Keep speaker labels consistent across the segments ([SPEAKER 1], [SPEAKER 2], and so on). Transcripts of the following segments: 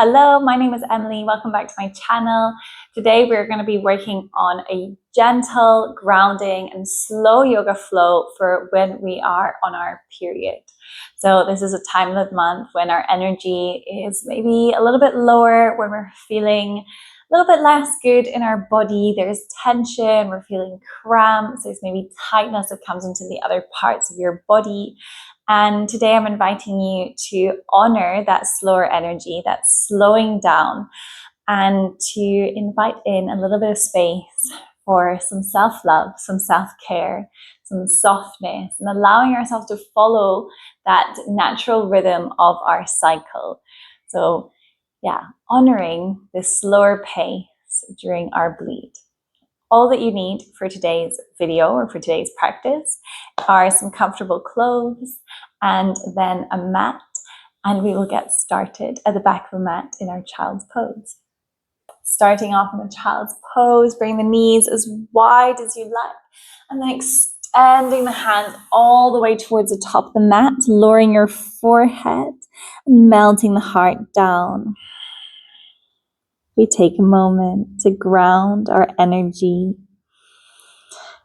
[SPEAKER 1] Hello, my name is Emily. Welcome back to my channel. Today we're going to be working on a gentle grounding and slow yoga flow for when we are on our period. So this is a time of the month when our energy is maybe a little bit lower, when we're feeling a little bit less good in our body. There's tension, we're feeling cramps, there's maybe tightness that comes into the other parts of your body. And today I'm inviting you to honor that slower energy, that slowing down, and to invite in a little bit of space for some self-love, some self-care, some softness, and allowing ourselves to follow that natural rhythm of our cycle. So yeah, honoring this slower pace during our bleed. All that you need for today's video or for today's practice are some comfortable clothes and then a mat, and we will get started at the back of the mat in our child's pose. Starting off in the child's pose, bring the knees as wide as you like, and then extending the hands all the way towards the top of the mat, lowering your forehead and melting the heart down. We take a moment to ground our energy,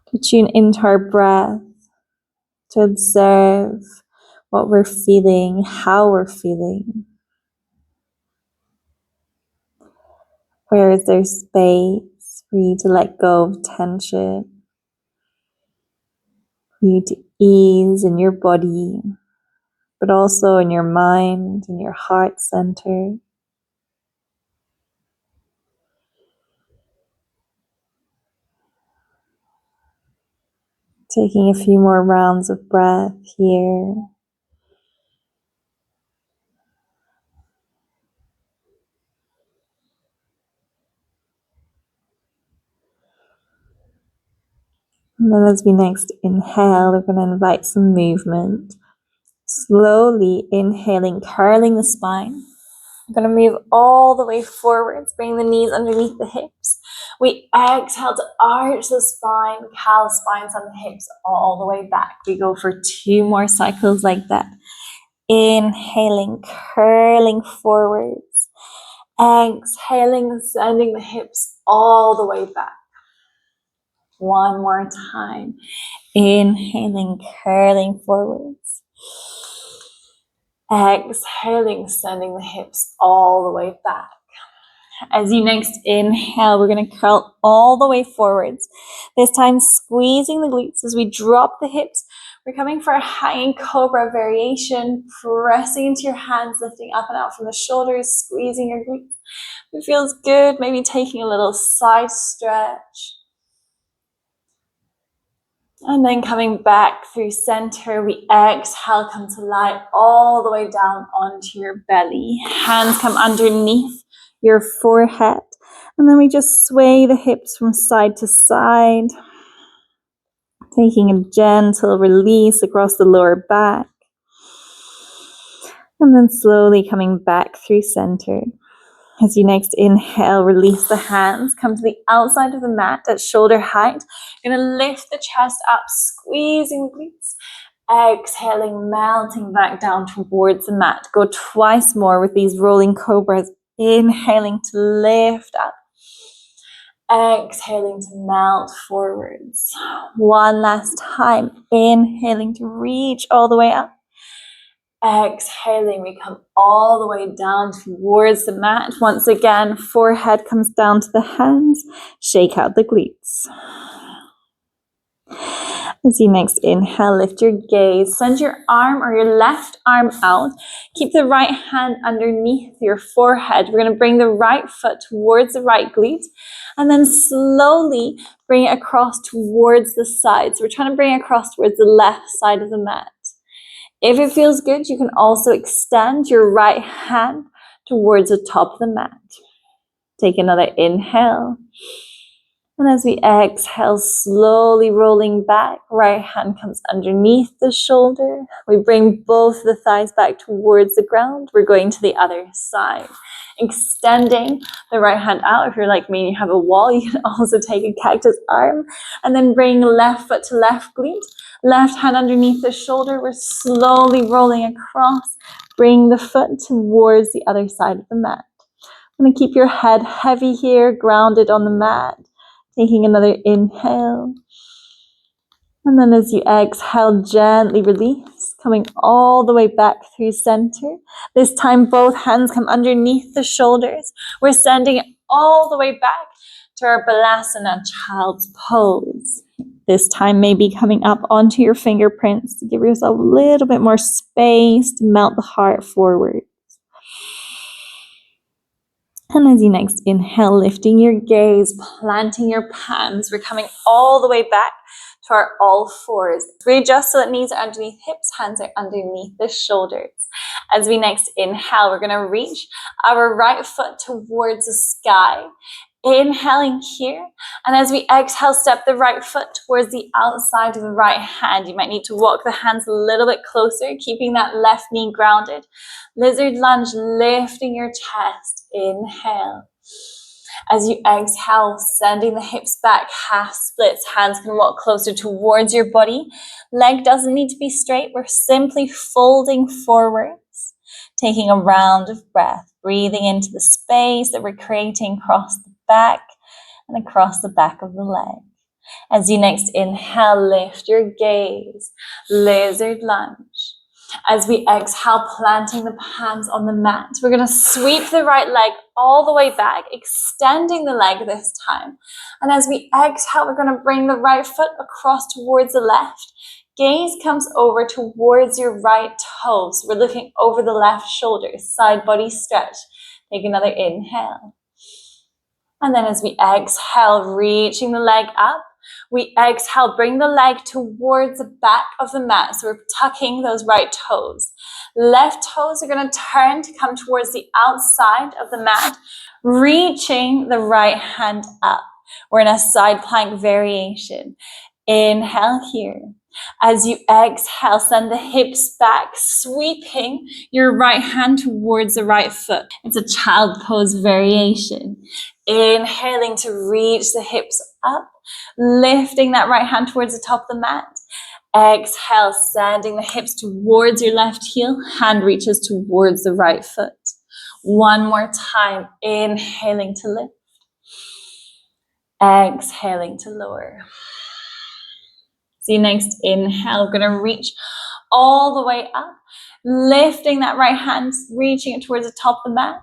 [SPEAKER 1] to tune into our breath, to observe what we're feeling, how we're feeling. Where is there space for you to let go of tension, for you to ease in your body, but also in your mind and your heart center. Taking a few more rounds of breath here. And then as we next inhale, we're going to invite some movement. Slowly inhaling, curling the spine. We're going to move all the way forwards, bring the knees underneath the hips. We exhale to arch the spine, callus spines on the hips all the way back. We go for 2 more cycles like that. Inhaling, curling forwards. Exhaling, sending the hips all the way back. 1 more time. Inhaling, curling forwards. Exhaling, sending the hips all the way back. As you next inhale, we're going to curl all the way forwards. This time squeezing the glutes as we drop the hips. We're coming for a hanging cobra variation, pressing into your hands, lifting up and out from the shoulders, squeezing your glutes. If it feels good, maybe taking a little side stretch. And then coming back through center, we exhale, come to lie all the way down onto your belly. Hands come underneath your forehead. And then we just sway the hips from side to side, taking a gentle release across the lower back. And then slowly coming back through center. As you next inhale, release the hands, come to the outside of the mat at shoulder height. You're going to lift the chest up, squeezing the glutes. Exhaling, melting back down towards the mat. Go twice more with these rolling cobras. Inhaling to lift up. Exhaling to melt forwards. 1 last time. Inhaling to reach all the way up. Exhaling, we come all the way down towards the mat. Once again, forehead comes down to the hands. Shake out the glutes. As you next inhale, lift your gaze. Send your arm or your left arm out. Keep the right hand underneath your forehead. We're going to bring the right foot towards the right glute. And then slowly bring it across towards the side. So we're trying to bring it across towards the left side of the mat. If it feels good, you can also extend your right hand towards the top of the mat. Take another inhale. And as we exhale, slowly rolling back, right hand comes underneath the shoulder. We bring both the thighs back towards the ground. We're going to the other side. Extending the right hand out. If you're like me and you have a wall, you can also take a cactus arm. And then bring left foot to left glute. Left hand underneath the shoulder. We're slowly rolling across. Bring the foot towards the other side of the mat. Gonna keep your head heavy here, grounded on the mat. Taking another inhale. And then as you exhale, gently release, coming all the way back through center. This time, both hands come underneath the shoulders. We're sending it all the way back to our Balasana, child's pose. This time, maybe coming up onto your fingerprints to give yourself a little bit more space to melt the heart forward. And as you next inhale, lifting your gaze, planting your palms, we're coming all the way back to our all fours. Readjust so that knees are underneath hips, hands are underneath the shoulders. As we next inhale, we're going to reach our right foot towards the sky. Inhaling here, and as we exhale, step the right foot towards the outside of the right hand. You might need to walk the hands a little bit closer, keeping that left knee grounded. Lizard lunge, lifting your chest. Inhale. As you exhale, sending the hips back, half splits. Hands can walk closer towards your body. Leg doesn't need to be straight. We're simply folding forwards, taking a round of breath, breathing into the space that we're creating across the back and across the back of the leg. As you next inhale, lift your gaze, lizard lunge. As we exhale, planting the palms on the mat, we're going to sweep the right leg all the way back, extending the leg this time. And as we exhale, we're going to bring the right foot across towards the left. Gaze comes over towards your right toes. We're looking over the left shoulder, side body stretch. Take another inhale. And then as we exhale, reaching the leg up, we exhale, bring the leg towards the back of the mat. So we're tucking those right toes. Left toes are going to turn to come towards the outside of the mat, reaching the right hand up. We're in a side plank variation. Inhale here. As you exhale, send the hips back, sweeping your right hand towards the right foot. It's a child pose variation. Inhaling to reach the hips up, lifting that right hand towards the top of the mat. Exhale, sending the hips towards your left heel, hand reaches towards the right foot. One more time, inhaling to lift. Exhaling to lower. So you next inhale, we're going to reach all the way up, lifting that right hand, reaching it towards the top of the mat.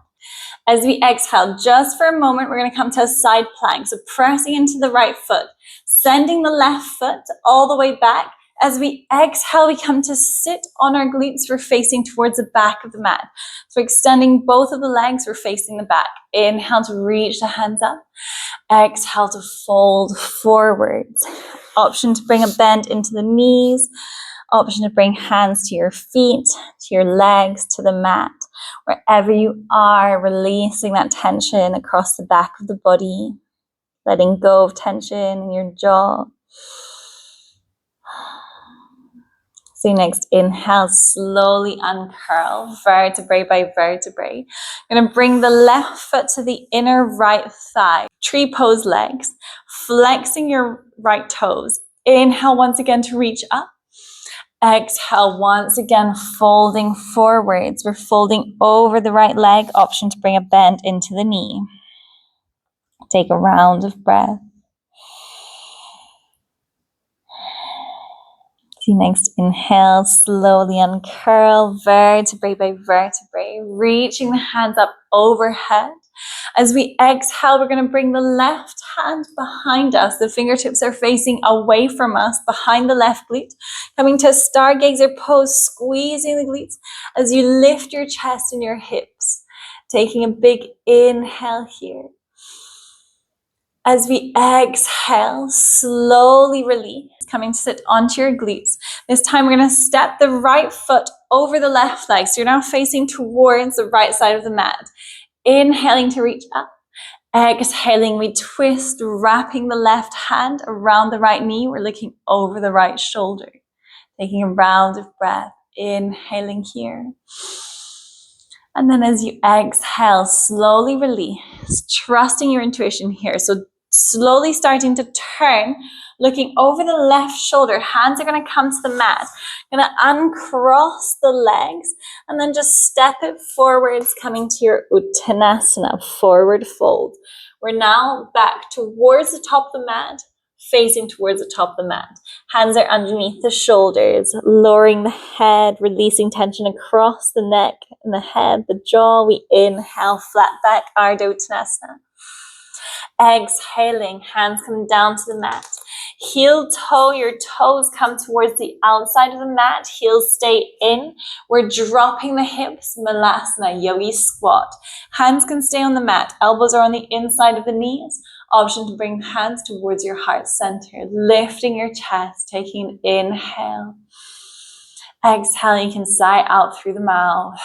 [SPEAKER 1] As we exhale, just for a moment, we're going to come to a side plank. So pressing into the right foot, sending the left foot all the way back. As we exhale, we come to sit on our glutes. We're facing towards the back of the mat. So extending both of the legs, we're facing the back. Inhale to reach the hands up. Exhale to fold forwards. Option to bring a bend into the knees. Option to bring hands to your feet, to your legs, to the mat. Wherever you are, releasing that tension across the back of the body. Letting go of tension in your jaw. So next inhale, slowly uncurl, vertebrae by vertebrae. You're going to bring the left foot to the inner right thigh. Tree pose legs, flexing your right toes. Inhale once again to reach up. Exhale once again, folding forwards. We're folding over the right leg. Option to bring a bend into the knee. Take a round of breath. So next inhale, slowly uncurl, vertebrae by vertebrae, reaching the hands up overhead. As we exhale, we're going to bring the left hand behind us. The fingertips are facing away from us, behind the left glute. Coming to a stargazer pose, squeezing the glutes as you lift your chest and your hips. Taking a big inhale here. As we exhale, slowly release, coming to sit onto your glutes. This time we're going to step the right foot over the left leg. So you're now facing towards the right side of the mat. Inhaling to reach up. Exhaling, we twist, wrapping the left hand around the right knee. We're looking over the right shoulder. Taking a round of breath. Inhaling here. And then as you exhale, slowly release, trusting your intuition here. So slowly starting to turn, Looking over the left shoulder, hands are going to come to the mat. Going to uncross the legs and then just step it forwards, coming to your Uttanasana, forward fold. We're now back towards the top of the mat, facing towards the top of the mat. Hands are underneath the shoulders, lowering the head, releasing tension across the neck and the head, the jaw. We inhale, flat back, Ardha Uttanasana. Exhaling, hands come down to the mat. Heel toe, your toes come towards the outside of the mat. Heels stay in. We're dropping the hips, Malasana, yogi squat. Hands can stay on the mat. Elbows are on the inside of the knees. Option to bring hands towards your heart center. Lifting your chest, taking an inhale. Exhale, you can sigh out through the mouth.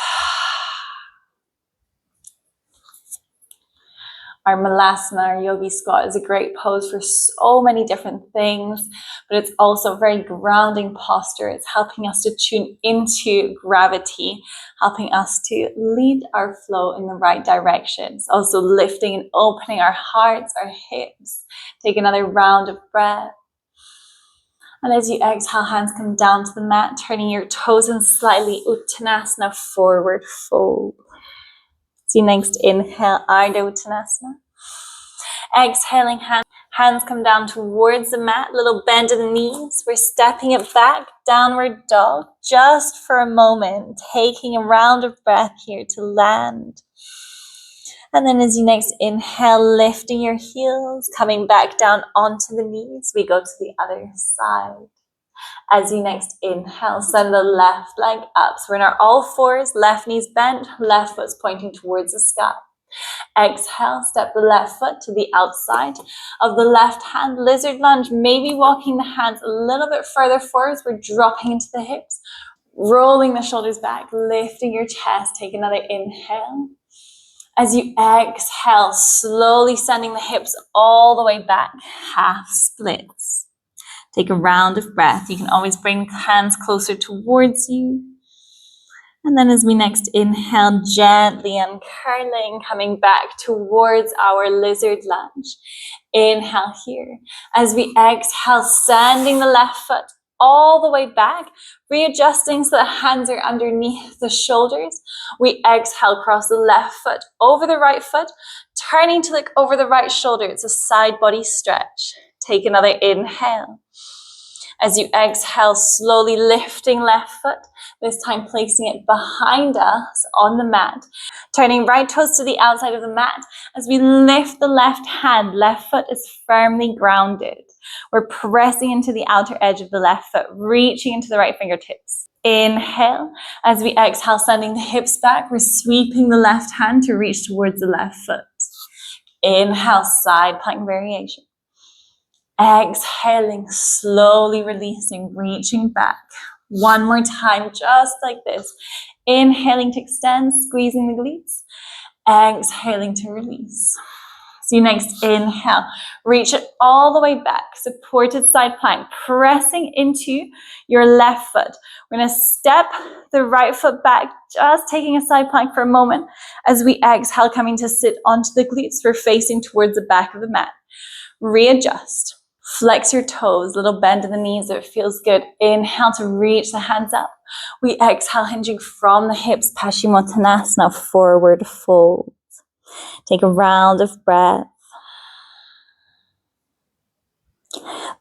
[SPEAKER 1] Our Malasana, our yogi squat, is a great pose for so many different things, but it's also a very grounding posture. It's helping us to tune into gravity, helping us to lead our flow in the right direction. It's also lifting and opening our hearts, our hips. Take another round of breath. And as you exhale, hands come down to the mat, turning your toes in slightly, Uttanasana, forward fold. So next inhale, Ardha Uttanasana. Exhaling, hands come down towards the mat, little bend in the knees. We're stepping it back, downward dog, just for a moment, taking a round of breath here to land. And then as you next inhale, lifting your heels, coming back down onto the knees, we go to the other side. As you next inhale, send the left leg up. So we're in our all fours, left knee's bent, left foot's pointing towards the sky. Exhale, step the left foot to the outside of the left hand, lizard lunge, maybe walking the hands a little bit further forwards. We're dropping into the hips, rolling the shoulders back, lifting your chest. Take another inhale. As you exhale, slowly sending the hips all the way back, half splits. Take a round of breath. You can always bring the hands closer towards you. And then as we next inhale, gently uncurling, coming back towards our lizard lunge. Inhale here. As we exhale, sending the left foot all the way back, readjusting so the hands are underneath the shoulders. We exhale, cross the left foot over the right foot, turning to look over the right shoulder. It's a side body stretch. Take another inhale. As you exhale, slowly lifting left foot, this time placing it behind us on the mat. Turning right toes to the outside of the mat. As we lift the left hand, left foot is firmly grounded. We're pressing into the outer edge of the left foot, reaching into the right fingertips. Inhale. As we exhale, sending the hips back, we're sweeping the left hand to reach towards the left foot. Inhale, side plank variation. Exhaling, slowly releasing, reaching back. One more time, just like this. Inhaling to extend, squeezing the glutes. Exhaling to release. So you next inhale, reach it all the way back, supported side plank, pressing into your left foot. We're going to step the right foot back, just taking a side plank for a moment. As we exhale, coming to sit onto the glutes, we're facing towards the back of the mat. Readjust. Flex your toes, little bend in the knees if it feels good. Inhale to reach the hands up. We exhale, hinging from the hips, Paschimottanasana, forward fold. Take a round of breath.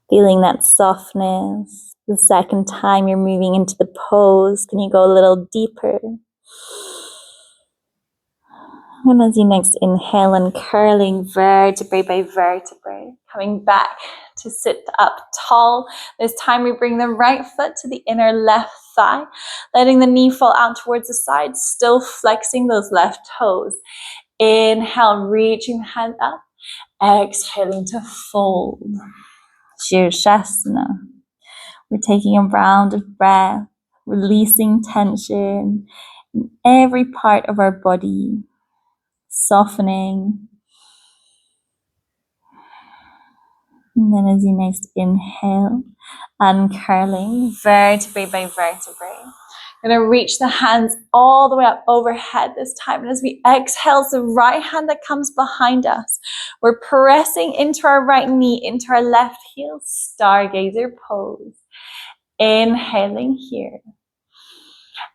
[SPEAKER 1] Feeling that softness. The second time you're moving into the pose, can you go a little deeper? And as you next inhale, and curling vertebrae by vertebrae, coming back to sit up tall. This time we bring the right foot to the inner left thigh, letting the knee fall out towards the side, still flexing those left toes. Inhale, reaching the hand up. Exhaling to fold. Shirshasana. We're taking a round of breath, releasing tension in every part of our body. Softening. And then as you next inhale, uncurling vertebrae by vertebrae. We're going to reach the hands all the way up overhead this time. And as we exhale, it's the right hand that comes behind us. We're pressing into our right knee, into our left heel, stargazer pose. Inhaling here.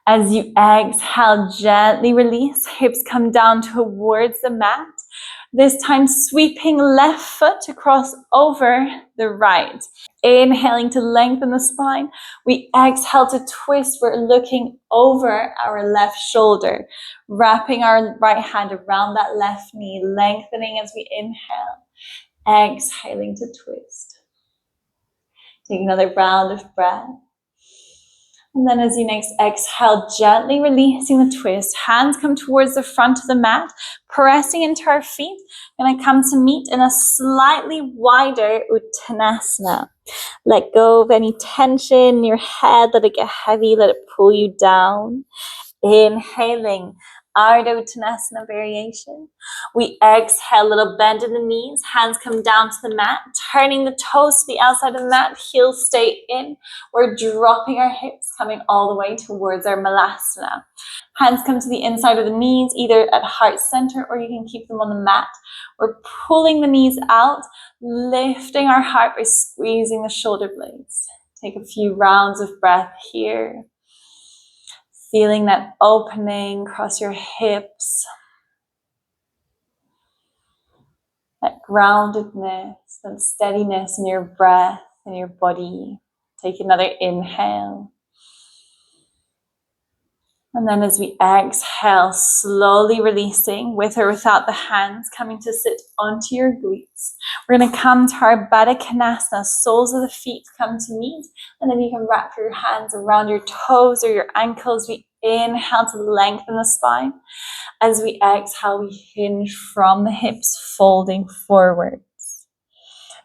[SPEAKER 1] As you exhale, gently release. Hips come down towards the mat. This time, sweeping left foot across over the right. Inhaling to lengthen the spine. We exhale to twist. We're looking over our left shoulder. Wrapping our right hand around that left knee. Lengthening as we inhale. Exhaling to twist. Take another round of breath. And then as you next exhale, gently releasing the twist. Hands come towards the front of the mat, pressing into our feet. Going to come to meet in a slightly wider Uttanasana. Let go of any tension in your head. Let it get heavy. Let it pull you down. Inhaling, Ardha Uttanasana variation. We exhale, little bend in the knees. Hands come down to the mat, turning the toes to the outside of the mat. Heels stay in. We're dropping our hips, coming all the way towards our Malasana. Hands come to the inside of the knees, either at heart center or you can keep them on the mat. We're pulling the knees out, lifting our heart by squeezing the shoulder blades. Take a few rounds of breath here. Feeling that opening across your hips, that groundedness, that steadiness in your breath and your body. Take another inhale. And then as we exhale, slowly releasing with or without the hands, coming to sit onto your glutes. We're going to come to our Baddha Konasana, soles of the feet come to meet, and then you can wrap your hands around your toes or your ankles. We inhale to lengthen the spine. As we exhale, we hinge from the hips, folding forwards.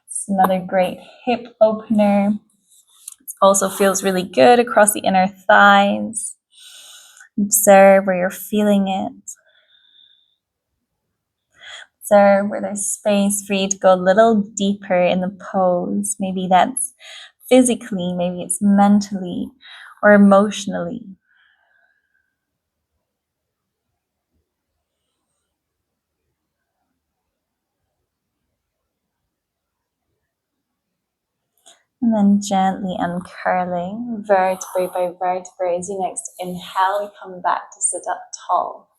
[SPEAKER 1] It's another great hip opener. It also feels really good across the inner thighs. Observe where you're feeling it. Observe where there's space for you to go a little deeper in the pose. Maybe that's physically, maybe it's mentally or emotionally. And then gently uncurling vertebrae by vertebrae. As you next inhale, we come back to sit up tall.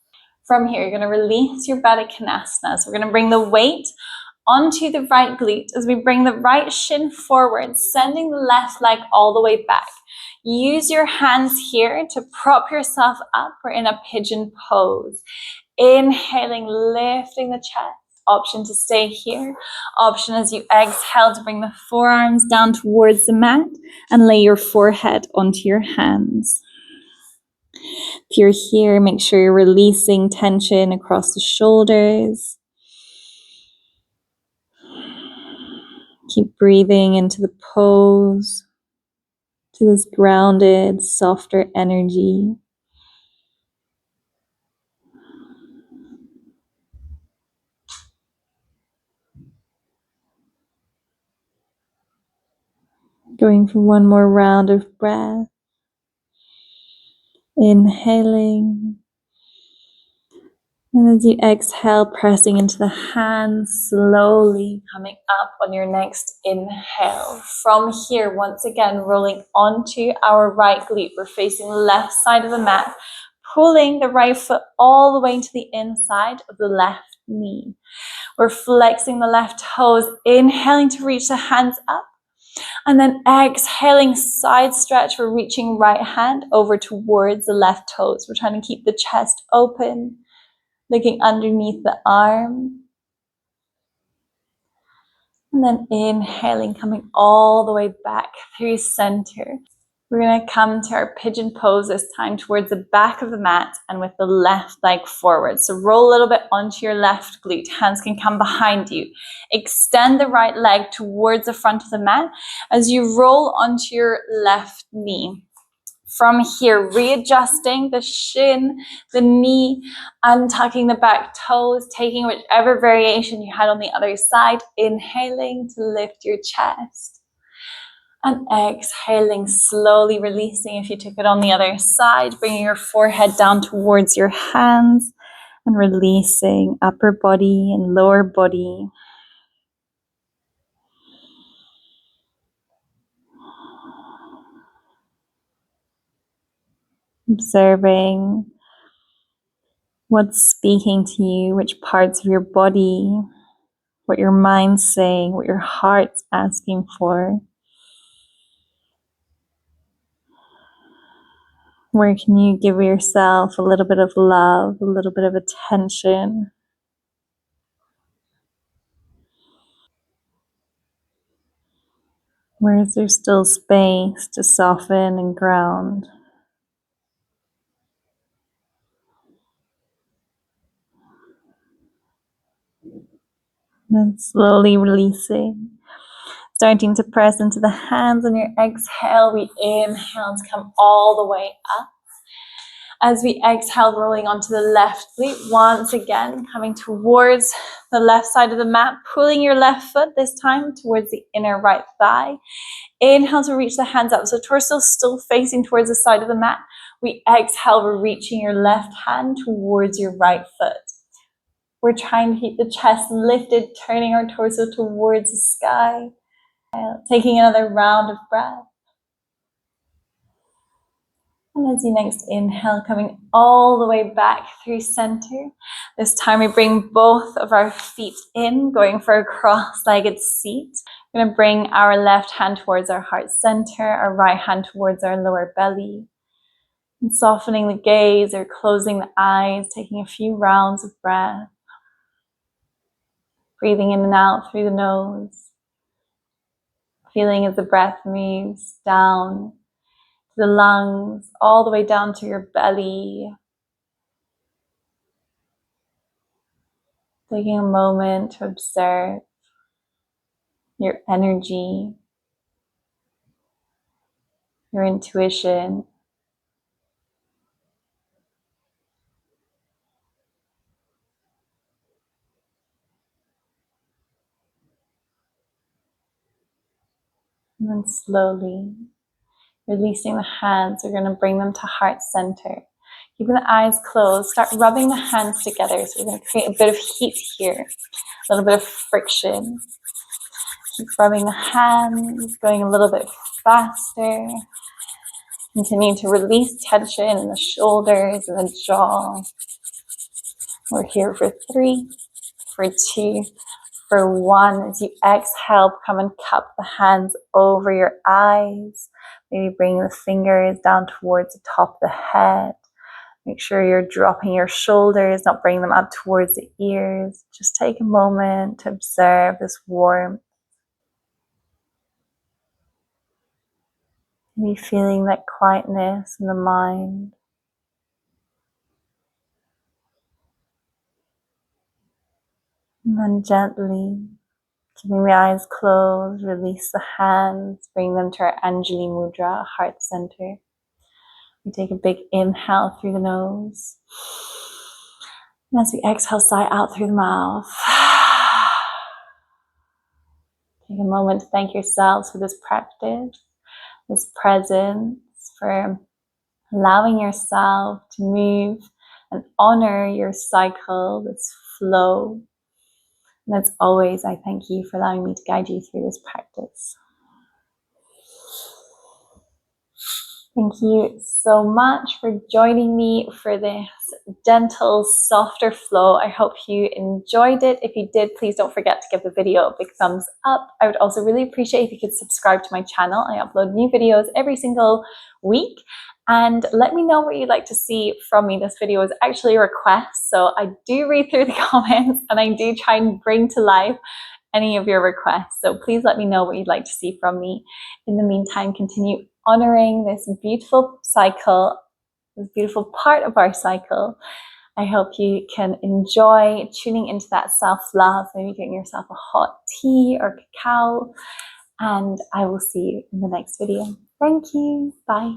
[SPEAKER 1] From here, you're going to release your Baddha Konasana. So we're going to bring the weight onto the right glute as we bring the right shin forward, sending the left leg all the way back. Use your hands here to prop yourself up. We're in a pigeon pose. Inhaling, lifting the chest. Option to stay here. Option as you exhale to bring the forearms down towards the mat and lay your forehead onto your hands. If you're here, make sure you're releasing tension across the shoulders. Keep breathing into the pose, to this grounded, softer energy. Going for one more round of breath. Inhaling. And as you exhale, pressing into the hands, slowly coming up on your next inhale. From here, once again, rolling onto our right glute. We're facing the left side of the mat, pulling the right foot all the way to the inside of the left knee. We're flexing the left toes, inhaling to reach the hands up. And then exhaling, side stretch. We're reaching right hand over towards the left toes. We're trying to keep the chest open. Looking underneath the arm. And then inhaling, coming all the way back through center. We're going to come to our pigeon pose this time towards the back of the mat and with the left leg forward. So roll a little bit onto your left glute. Hands can come behind you. Extend the right leg towards the front of the mat as you roll onto your left knee. From here, readjusting the shin, the knee, untucking the back toes, taking whichever variation you had on the other side, inhaling to lift your chest. And exhaling, slowly releasing. If you took it on the other side, bringing your forehead down towards your hands and releasing upper body and lower body. Observing what's speaking to you, which parts of your body, what your mind's saying, what your heart's asking for. Where can you give yourself a little bit of love, a little bit of attention? Where is there still space to soften and ground? Then slowly releasing. Starting to press into the hands on your exhale. We inhale to come all the way up. As we exhale, rolling onto the left glute, once again, coming towards the left side of the mat, pulling your left foot this time towards the inner right thigh. Inhale to reach the hands up, so torso still facing towards the side of the mat. We exhale, we're reaching your left hand towards your right foot. We're trying to keep the chest lifted, turning our torso towards the sky. Taking another round of breath. And as you next inhale, coming all the way back through center. This time we bring both of our feet in, going for a cross-legged seat. We're going to bring our left hand towards our heart center, our right hand towards our lower belly. And softening the gaze or closing the eyes, taking a few rounds of breath. Breathing in and out through the nose. Feeling as the breath moves down the lungs, all the way down to your belly. Taking a moment to observe your energy, your intuition. And then slowly releasing the hands, we're going to bring them to heart center. Keeping the eyes closed, start rubbing the hands together. So we're going to create a bit of heat here, a little bit of friction. Keep rubbing the hands, going a little bit faster. Continue to release tension in the shoulders and the jaw. We're here for 3, for 2, for 1. As you exhale, come and cup the hands over your eyes. Maybe bring the fingers down towards the top of the head. Make sure you're dropping your shoulders, not bringing them up towards the ears. Just take a moment to observe this warmth. Maybe feeling that quietness in the mind. And then gently, keeping the eyes closed, release the hands, bring them to our Anjali Mudra, heart center. We take a big inhale through the nose. And as we exhale, sigh out through the mouth. Take a moment to thank yourselves for this practice, this presence, for allowing yourself to move and honor your cycle, this flow. And as always, I thank you for allowing me to guide you through this practice. Thank you so much for joining me for this gentle, softer flow. I hope you enjoyed it. If you did, please don't forget to give the video a big thumbs up. I would also really appreciate if you could subscribe to my channel. I upload new videos every single week. And let me know what you'd like to see from me. This video is actually a request, so I do read through the comments and I do try and bring to life any of your requests. So please let me know what you'd like to see from me. In the meantime, continue honoring this beautiful cycle, this beautiful part of our cycle. I hope you can enjoy tuning into that self-love, maybe getting yourself a hot tea or cacao, and I will see you in the next video. Thank you. Bye.